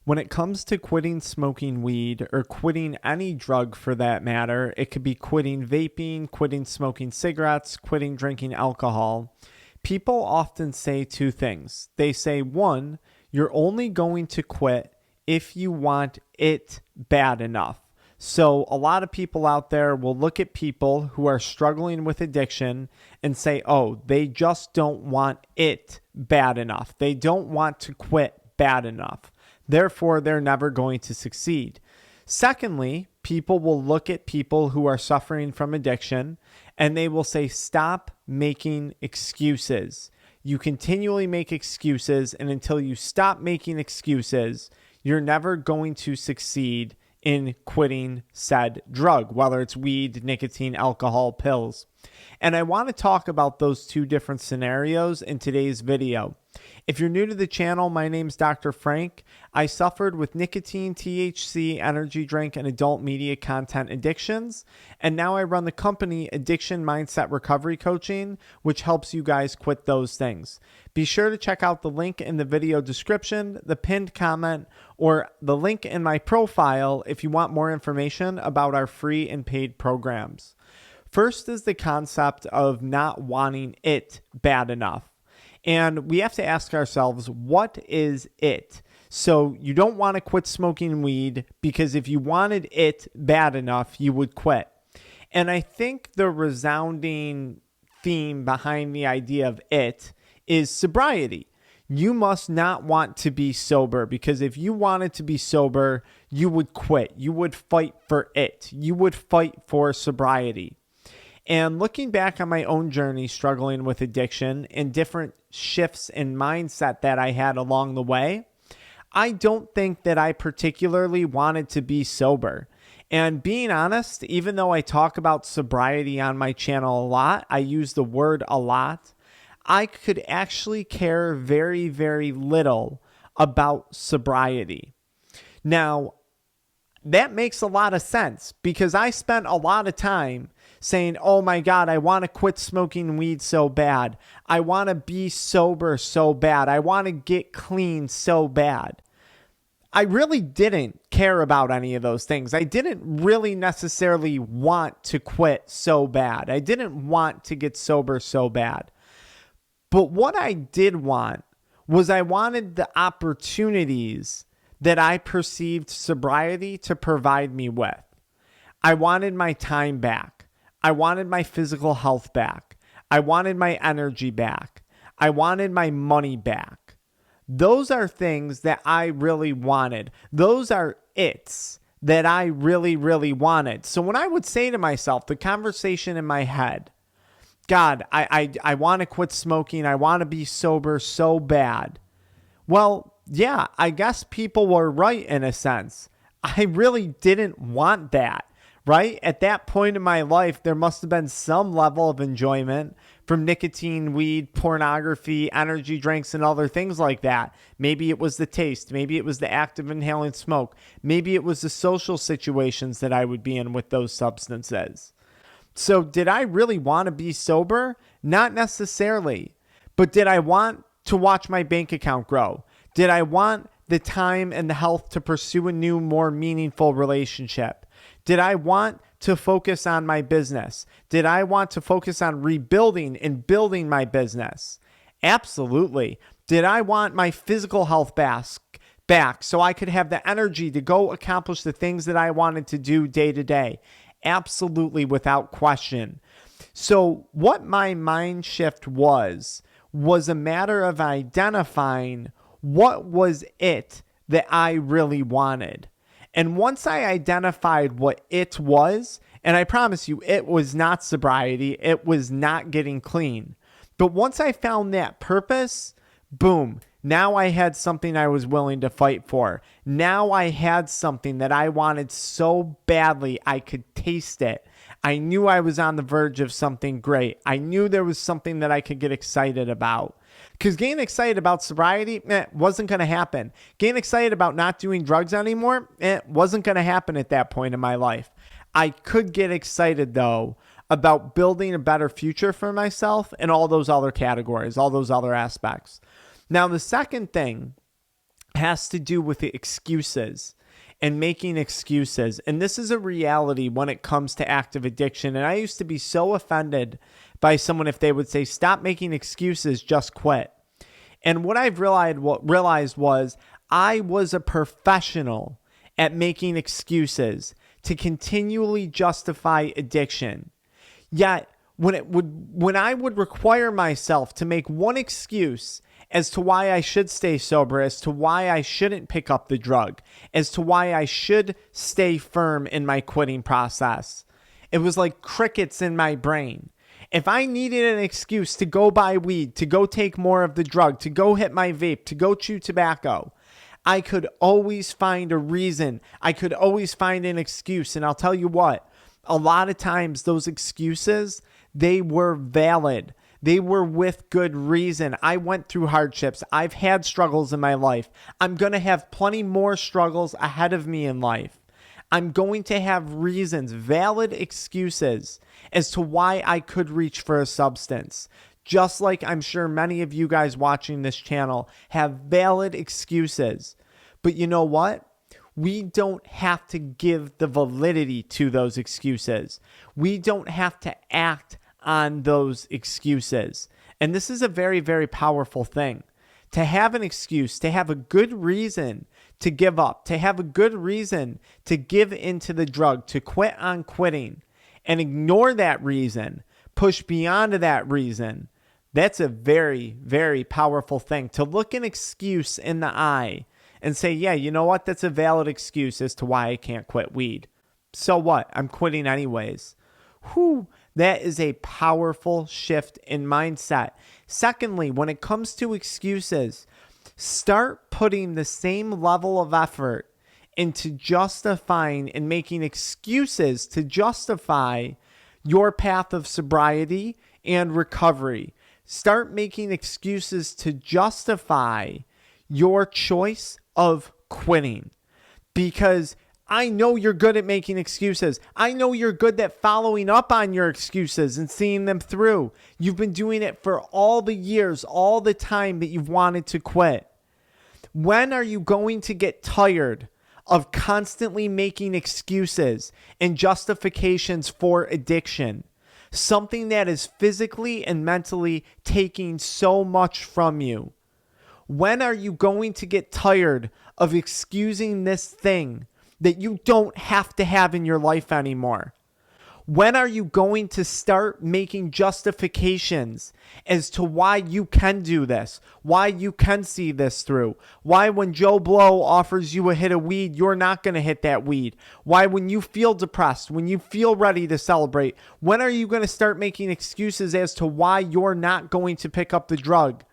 When it comes to quitting smoking weed or quitting any drug for that matter, it could be quitting vaping, quitting smoking cigarettes, quitting drinking alcohol. People often say two things. They say, one, you're only going to quit if you want it bad enough. So a lot of people out there will look at people who are struggling with addiction and say, oh, they just don't want it bad enough. They don't want to quit bad enough. Therefore, they're never going to succeed. Secondly, people will look at people who are suffering from addiction and they will say, stop making excuses. You continually make excuses, and until you stop making excuses, you're never going to succeed in quitting said drug, whether it's weed, nicotine, alcohol, pills. And I want to talk about those two different scenarios in today's video. If you're new to the channel, my name's Dr. Frank. I suffered with nicotine, THC, energy drink, and adult media content addictions. And now I run the company AddictionMindset Recovery Coaching, which helps you guys quit those things. Be sure to check out the link in the video description, the pinned comment, or the link in my profile if you want more information about our free and paid programs. First is the concept of not wanting it bad enough. And we have to ask ourselves, what is it? So you don't want to quit smoking weed because if you wanted it bad enough, you would quit. And I think the resounding theme behind the idea of it is sobriety. You must not want to be sober, because if you wanted to be sober, you would quit. You would fight for it. You would fight for sobriety. And looking back on my own journey struggling with addiction and different shifts in mindset that I had along the way, I don't think that I particularly wanted to be sober. And being honest, even though I talk about sobriety on my channel a lot, I use the word a lot, I could actually care very, very little about sobriety. Now, that makes a lot of sense because I spent a lot of time saying, oh my God, I want to quit smoking weed so bad. I want to be sober so bad. I want to get clean so bad. I really didn't care about any of those things. I didn't really necessarily want to quit so bad. I didn't want to get sober so bad. But what I did want was I wanted the opportunities that I perceived sobriety to provide me with. I wanted my time back. I wanted my physical health back. I wanted my energy back. I wanted my money back. Those are things that I really wanted. Those are it's that I really, really wanted. So when I would say to myself, the conversation in my head, God, I want to quit smoking. I want to be sober so bad. Well, yeah, I guess people were right in a sense. I really didn't want that, right? At that point in my life, there must have been some level of enjoyment from nicotine, weed, pornography, energy drinks, and other things like that. Maybe it was the taste. Maybe it was the act of inhaling smoke. Maybe it was the social situations that I would be in with those substances. So did I really want to be sober? Not necessarily. But did I want to watch my bank account grow? Did I want the time and the health to pursue a new, more meaningful relationship? Did I want to focus on my business? Did I want to focus on rebuilding and building my business? Absolutely. Did I want my physical health back so I could have the energy to go accomplish the things that I wanted to do day to day? Absolutely, without question. So what my mind shift was a matter of identifying what was it that I really wanted. And once I identified what it was, and I promise you, it was not sobriety, it was not getting clean. But once I found that purpose, boom, now I had something I was willing to fight for. Now I had something that I wanted so badly I could taste it. I knew I was on the verge of something great. I knew there was something that I could get excited about. Because getting excited about sobriety, wasn't going to happen. Getting excited about not doing drugs anymore, wasn't going to happen at that point in my life. I could get excited, though, about building a better future for myself in all those other categories, all those other aspects. Now, the second thing has to do with the excuses and making excuses. And this is a reality when it comes to active addiction. And I used to be so offended by someone if they would say, stop making excuses, just quit. And what I've realized was I was a professional at making excuses to continually justify addiction. Yet when I would require myself to make one excuse as to why I should stay sober, as to why I shouldn't pick up the drug, as to why I should stay firm in my quitting process, it was like crickets in my brain. If I needed an excuse to go buy weed, to go take more of the drug, to go hit my vape, to go chew tobacco, I could always find a reason. I could always find an excuse. And I'll tell you what, a lot of times those excuses, they were valid. They were with good reason. I went through hardships. I've had struggles in my life. I'm going to have plenty more struggles ahead of me in life. I'm going to have reasons, valid excuses as to why I could reach for a substance. Just like I'm sure many of you guys watching this channel have valid excuses. But you know what? We don't have to give the validity to those excuses. We don't have to act on those excuses. And this is a very, very powerful thing. To have an excuse, to have a good reason to give up, to have a good reason to give into the drug, to quit on quitting and ignore that reason, push beyond that reason. That's a very, very powerful thing. To look an excuse in the eye and say, yeah, you know what? That's a valid excuse as to why I can't quit weed. So what? I'm quitting anyways. Whew, that is a powerful shift in mindset. Secondly, when it comes to excuses, start putting the same level of effort into justifying and making excuses to justify your path of sobriety and recovery. Start making excuses to justify your choice of quitting, because I know you're good at making excuses. I know you're good at following up on your excuses and seeing them through. You've been doing it for all the years, all the time that you've wanted to quit. When are you going to get tired of constantly making excuses and justifications for addiction? Something that is physically and mentally taking so much from you. When are you going to get tired of excusing this thing that you don't have to have in your life anymore? When are you going to start making justifications as to why you can do this, why you can see this through, why when Joe Blow offers you a hit of weed, you're not going to hit that weed, why when you feel depressed, when you feel ready to celebrate, when are you going to start making excuses as to why you're not going to pick up the drug?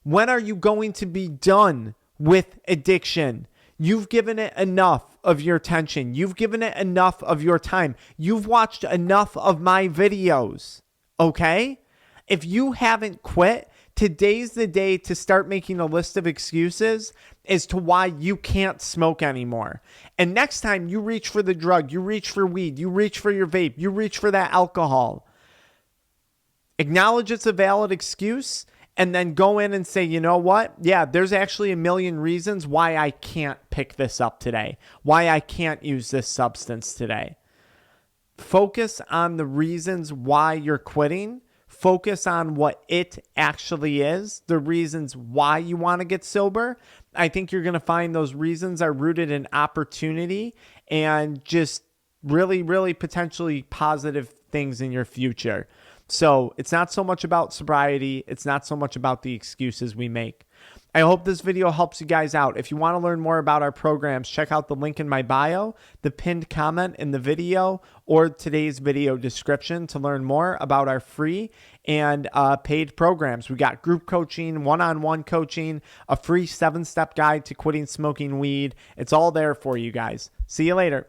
When are you going to be done with addiction? You've given it enough of your attention. You've given it enough of your time. You've watched enough of my videos, okay? If you haven't quit, today's the day to start making a list of excuses as to why you can't smoke anymore. And next time you reach for the drug, you reach for weed, you reach for your vape, you reach for that alcohol, acknowledge it's a valid excuse, and then go in and say, you know what? Yeah, there's actually a million reasons why I can't pick this up today, why I can't use this substance today. Focus on the reasons why you're quitting. Focus on what it actually is, the reasons why you want to get sober. I think you're going to find those reasons are rooted in opportunity and just really, really potentially positive things in your future. So it's not so much about sobriety. It's not so much about the excuses we make. I hope this video helps you guys out. If you want to learn more about our programs, check out the link in my bio, the pinned comment in the video, or today's video description to learn more about our free and paid programs. We got group coaching, one-on-one coaching, a free 7-step guide to quitting smoking weed. It's all there for you guys. See you later.